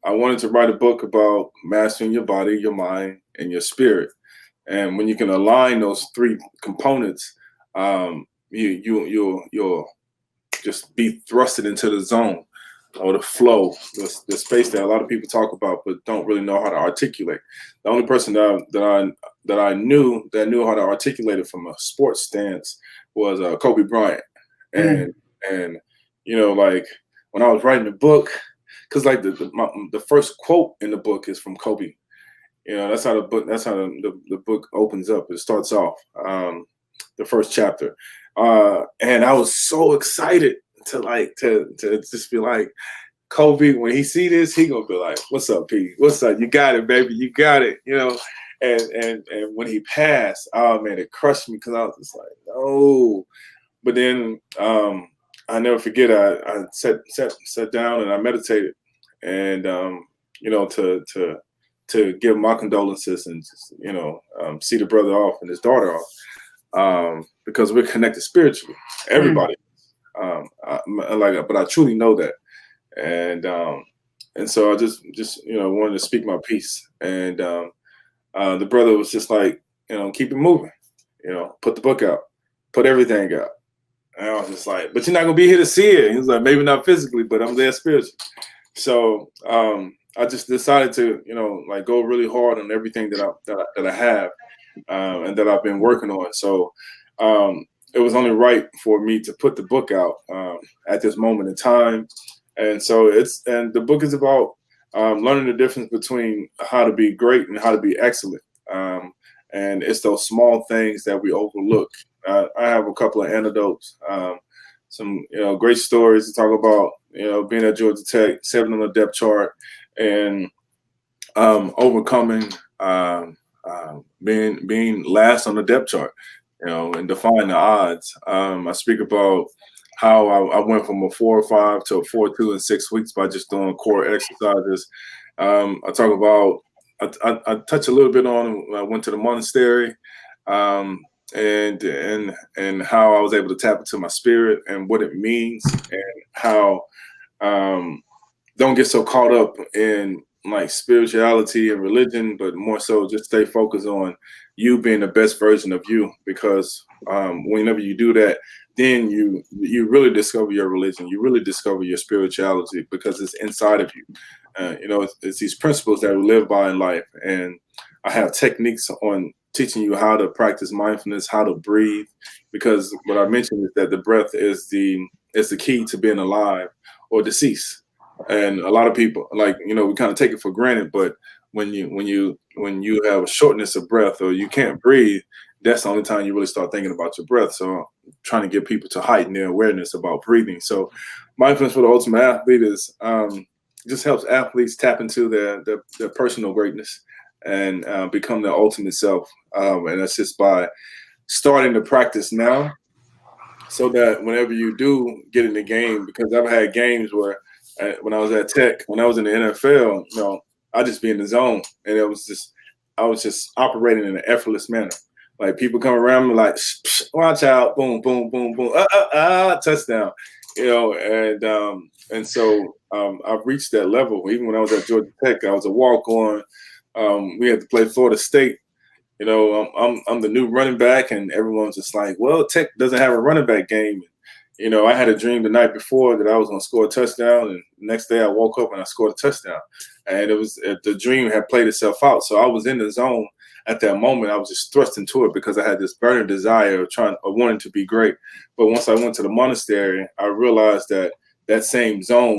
wanted to write a book about mastering your body, your mind, and your spirit. And when you can align those three components, you'll just be thrusted into the zone or the flow, the space that a lot of people talk about but don't really know how to articulate. The only person that I knew that knew how to articulate it from a sports stance was Kobe Bryant. And you know, like, when I was writing the book, because like the first quote in the book is from Kobe. You know, that's how the book opens up. It starts off the first chapter. And I was so excited to just be like, Kobe, when he see this, he gonna be like, "What's up, P? What's up? You got it, baby. You got it." You know, and when he passed, oh man, it crushed me, because I was just like, no. But then I never forget. I sat down and I meditated, and you know, to give my condolences and just, you know, see the brother off and his daughter off. Because we're connected spiritually, everybody. But I truly know that, and so I just you know, wanted to speak my piece, and the brother was just like, you know, keep it moving, you know, put the book out, put everything out, and I was just like, but you're not gonna be here to see it. He was like, maybe not physically, but I'm there spiritually. So I just decided to, you know, like, go really hard on everything that I have and that I've been working on. So it was only right for me to put the book out at this moment in time. And so the book is about learning the difference between how to be great and how to be excellent. And it's those small things that we overlook. I have a couple of anecdotes, some, you know, great stories to talk about, you know, being at Georgia Tech, 7 on the depth chart, and overcoming being last on the depth chart, you know, and defying the odds. I speak about how I went from a 4.5 to a 4.2 in 6 weeks by just doing core exercises. I talk about, I touch a little bit on, I went to the monastery, and how I was able to tap into my spirit and what it means, and how don't get so caught up in like spirituality and religion, but more so just stay focused on you being the best version of you, because whenever you do that, then you really discover your religion, you really discover your spirituality, because it's inside of you. You know, it's these principles that we live by in life, and I have techniques on teaching you how to practice mindfulness, how to breathe, because what I mentioned is that the breath is the key to being alive or deceased. And a lot of people, like, you know, we kind of take it for granted, but when you have a shortness of breath or you can't breathe, that's the only time you really start thinking about your breath. So I'm trying to get people to heighten their awareness about breathing. So mindfulness for the ultimate athlete is just helps athletes tap into their personal greatness and become their ultimate self. And that's just by starting to practice now, so that whenever you do get in the game, because I've had games where when I was at Tech, when I was in the NFL, you know, I just be in the zone, and I was just operating in an effortless manner. Like people come around me like, watch out, boom, boom, boom, boom, touchdown, you know, and so I've reached that level. Even when I was at Georgia Tech, I was a walk-on. We had to play Florida State. You know, I'm the new running back, and everyone's just like, well, Tech doesn't have a running back game. You know, I had a dream the night before that I was going to score a touchdown, and the next day I woke up and I scored a touchdown. And it was the dream had played itself out. So I was in the zone at that moment. I was just thrust into it because I had this burning desire of wanting to be great. But once I went to the monastery, I realized that same zone,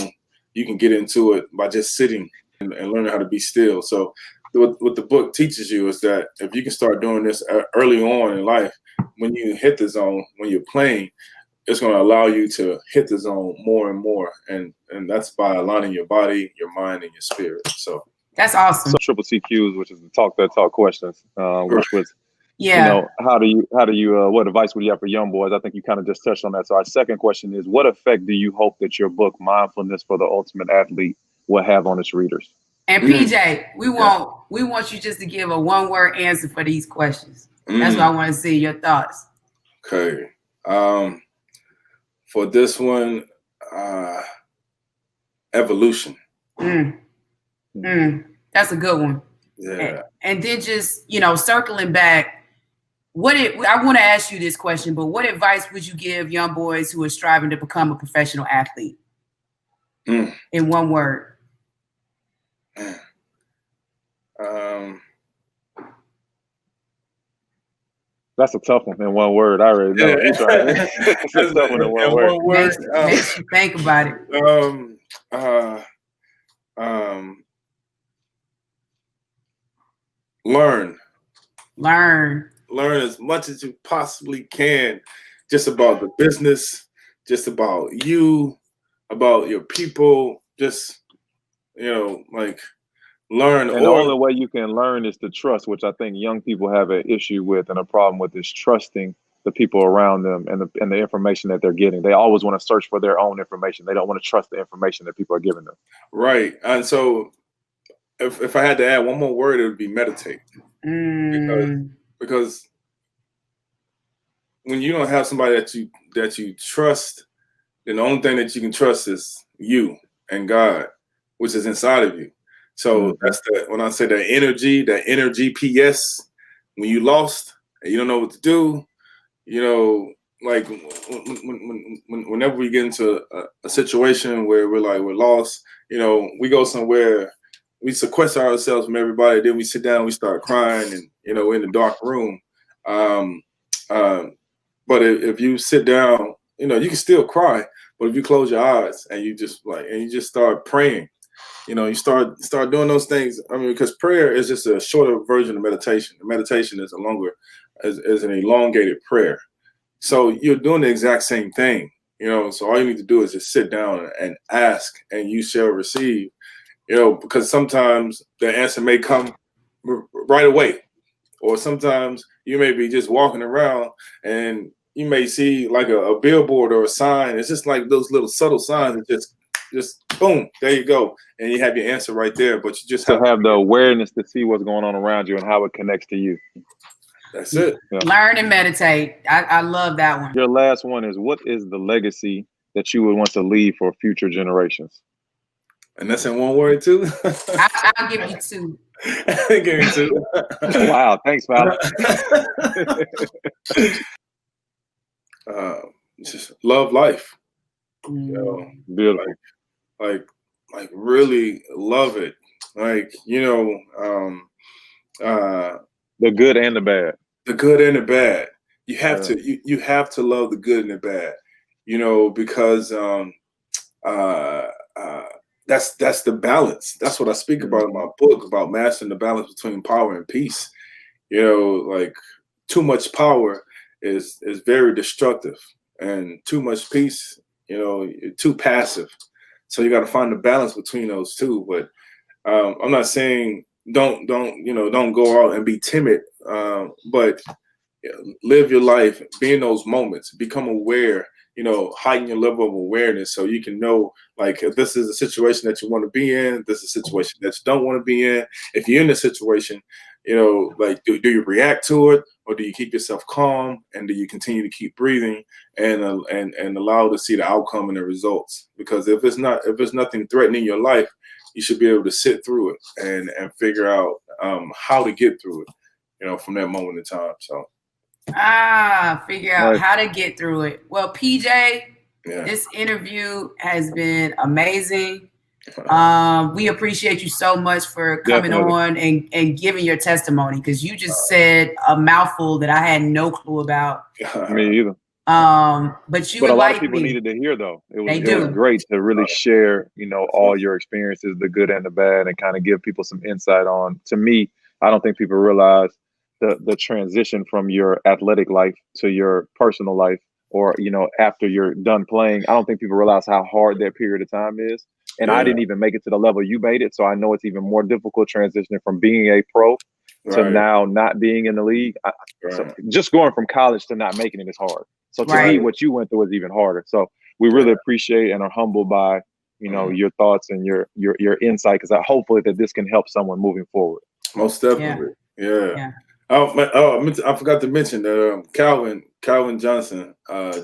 you can get into it by just sitting and learning how to be still. So what the book teaches you is that if you can start doing this early on in life, when you hit the zone, when you're playing, it's going to allow you to hit the zone more and more. And that's by aligning your body, your mind, and your spirit. So that's awesome. So triple CQs, which is the talk that talk questions, which was, yeah. You know, how do you what advice would you have for young boys? I think you kind of just touched on that. So our second question is, what effect do you hope that your book, Mindfulness for the Ultimate Athlete, will have on its readers? And PJ, we want you just to give a one-word answer for these questions. That's what I want to see, your thoughts. Okay. For this one, evolution. That's a good one. Yeah. And then just, you know, circling back, I want to ask you this question, but what advice would you give young boys who are striving to become a professional athlete? In one word. That's a tough one in one word. I already know. It's a tough one in one word. Makes you think about it. Learn as much as you possibly can, just about the business, just about you, about your people. Just, you know, like learn. And the only way you can learn is to trust, which I think young people have an issue with and a problem with, is trusting the people around them and the information that they're getting. They always want to search for their own information. They don't want to trust the information that people are giving them. Right. And so if I had to add one more word, it would be meditate. Because when you don't have somebody that you trust, then the only thing that you can trust is you and God, which is inside of you. So that's when I say that energy GPS, when you lost and you don't know what to do, you know, like whenever we get into a situation where we're lost, you know, we go somewhere, we sequester ourselves from everybody, then we sit down, we start crying, and, you know, we're in the dark room. But if you sit down, you know, you can still cry, but if you close your eyes and you just start praying, you know, you start doing those things. I mean, because prayer is just a shorter version of meditation. Meditation is is an elongated prayer. So you're doing the exact same thing, you know. So all you need to do is just sit down and ask, and you shall receive. You know, because sometimes the answer may come right away, or sometimes you may be just walking around and you may see like a billboard or a sign. It's just like those little subtle signs that just boom, there you go, and you have your answer right there. But you just have the awareness to see what's going on around you and how it connects to you. That's it. Yeah. Learn and meditate. I love that one. Your last one is, what is the legacy that you would want to leave for future generations? And that's in one word too? I'll give you two. Give you two. Wow, thanks, Fallon. Just love life. You know, beautiful. Like really love it. Like, you know, the good and the bad. The good and the bad. You have to you have to love the good and the bad. You know, because that's the balance. That's what I speak about in my book, about mastering the balance between power and peace. You know, like too much power is very destructive, and too much peace, you know, you're too passive. So you got to find the balance between those two. But I'm not saying don't go out and be timid, but live your life, be in those moments, become aware. You know, heighten your level of awareness so you can know, like, if this is a situation that you want to be in, this is a situation that you don't want to be in. If you're in a situation, you know, like, do you react to it, or do you keep yourself calm, and do you continue to keep breathing and allow to see the outcome and the results? Because if there's nothing threatening your life, you should be able to sit through it and figure out how to get through it, you know, from that moment in time. So. Figure out how to get through it. Well, PJ, this interview has been amazing. We appreciate you so much for coming on and giving your testimony, because you just said a mouthful that I had no clue about. Me either. But a lot of people needed to hear, though. It was great to really share, you know, all your experiences, the good and the bad, and kind of give people some insight on. To me, I don't think people realize the transition from your athletic life to your personal life, or, you know, after you're done playing. I don't think people realize how hard that period of time is. And I didn't even make it to the level you made it. So I know it's even more difficult transitioning from being a pro to now not being in the league. So just going from college to not making it is hard. So to me, what you went through is even harder. So we really appreciate and are humbled by, you know, your thoughts and your insight, because hopefully that this can help someone moving forward. Most definitely. Yeah. I forgot to mention that Calvin Johnson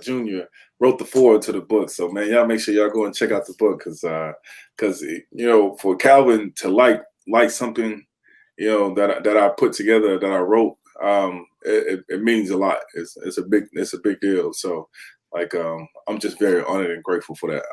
Jr. wrote the foreword to the book. So, man, y'all make sure y'all go and check out the book, because you know, for Calvin to like something, you know, that I put together, that I wrote, it means a lot. It's a big deal. So, like, I'm just very honored and grateful for that.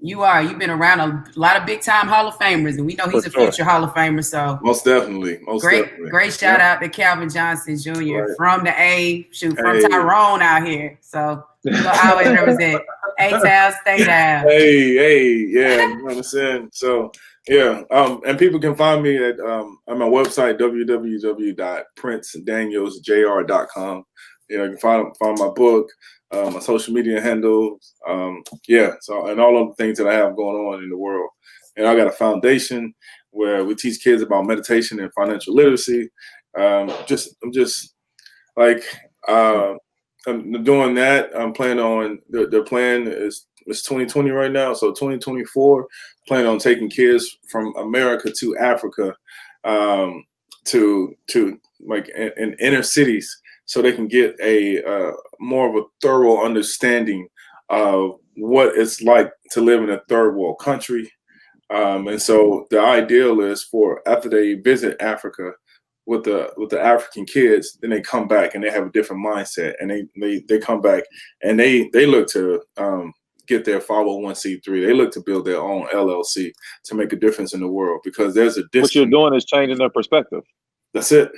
You've been around a lot of big time Hall of Famers, and we know he's a future Hall of Famer. So most definitely. Great shout out to Calvin Johnson Jr. from the from Tyrone out here. So we'll always represent A-Town, stay down. Yeah, you know what I'm saying? So yeah, and people can find me at on my website, www.princedanielsjr.com. You know, you can find my book, my social media handles, so, and all of the things that I have going on in the world. And I got a foundation where we teach kids about meditation and financial literacy. I'm doing that. I'm planning on the plan is 2020 right now. So 2024, plan on taking kids from America to Africa, to like in inner cities, so they can get a more of a thorough understanding of what it's like to live in a third world country. And so the ideal is for, after they visit Africa with the African kids, then they come back and they have a different mindset, and they come back and they look to get their 501c3. They look to build their own LLC to make a difference in the world, because there's a what you're doing is changing their perspective. That's it.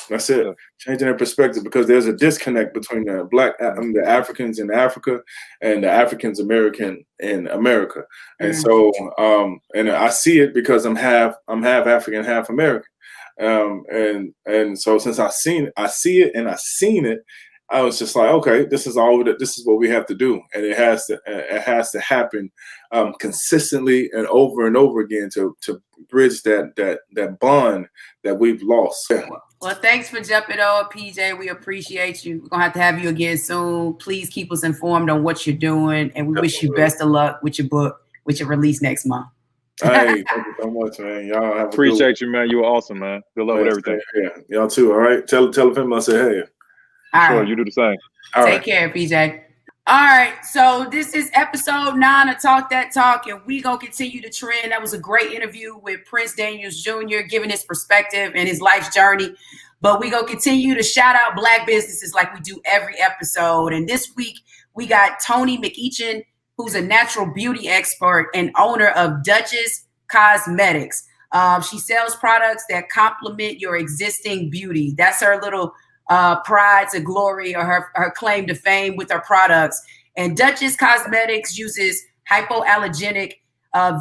Changing their perspective, because there's a disconnect between the Africans in Africa and the Africans American in America. And so and I see it because I'm half African, half American. And so since I see it, I was just like, okay, this is what we have to do. And it has to happen consistently and over again to bridge that bond that we've lost. Well, thanks for jumping on, PJ. We appreciate you. We're going to have you again soon. Please keep us informed on what you're doing, and we wish you best of luck with your book, which will release next month. Hey, thank you so much, man. Y'all have appreciate you, man. You were awesome, man. Good luck with everything. Yeah, y'all too. All right. Tell him I said hey. All sure, right. you do the same. All Take care, PJ. All right, so this is episode 9 of Talk That Talk, and we gonna continue the trend. That was a great interview with Prince Daniels Jr., giving his perspective and his life's journey. But we gonna continue to shout out Black businesses like we do every episode. And this week we got Tony McEachin, who's a natural beauty expert and owner of Duchess Cosmetics. She sells products that complement your existing beauty. That's her little pride to glory, or her claim to fame with her products. And Duchess Cosmetics uses hypoallergenic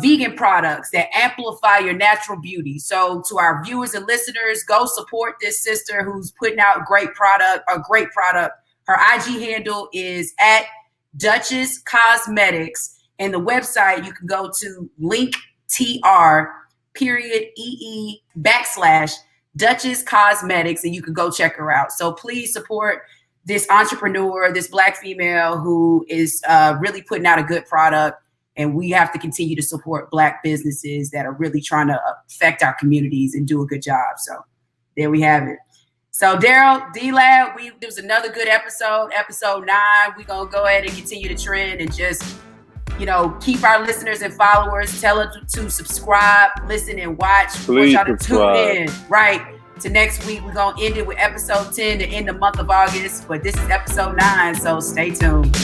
vegan products that amplify your natural beauty. So to our viewers and listeners, go support this sister who's putting out a great product. Her IG handle is at Duchess Cosmetics, and the website you can go to linktr.ee/ Duchess Cosmetics, and you can go check her out. So please support this entrepreneur, this Black female who is really putting out a good product. And we have to continue to support Black businesses that are really trying to affect our communities and do a good job. So there we have it. So Daryl, D-Lab, there was another good episode 9. We're going to go ahead and continue the trend and just, keep our listeners and followers, tell them to subscribe, listen, and watch. Please y'all to subscribe. Tune in, right? To next week, we're going to end it with episode 10 to end the month of August. But this is episode 9, so stay tuned.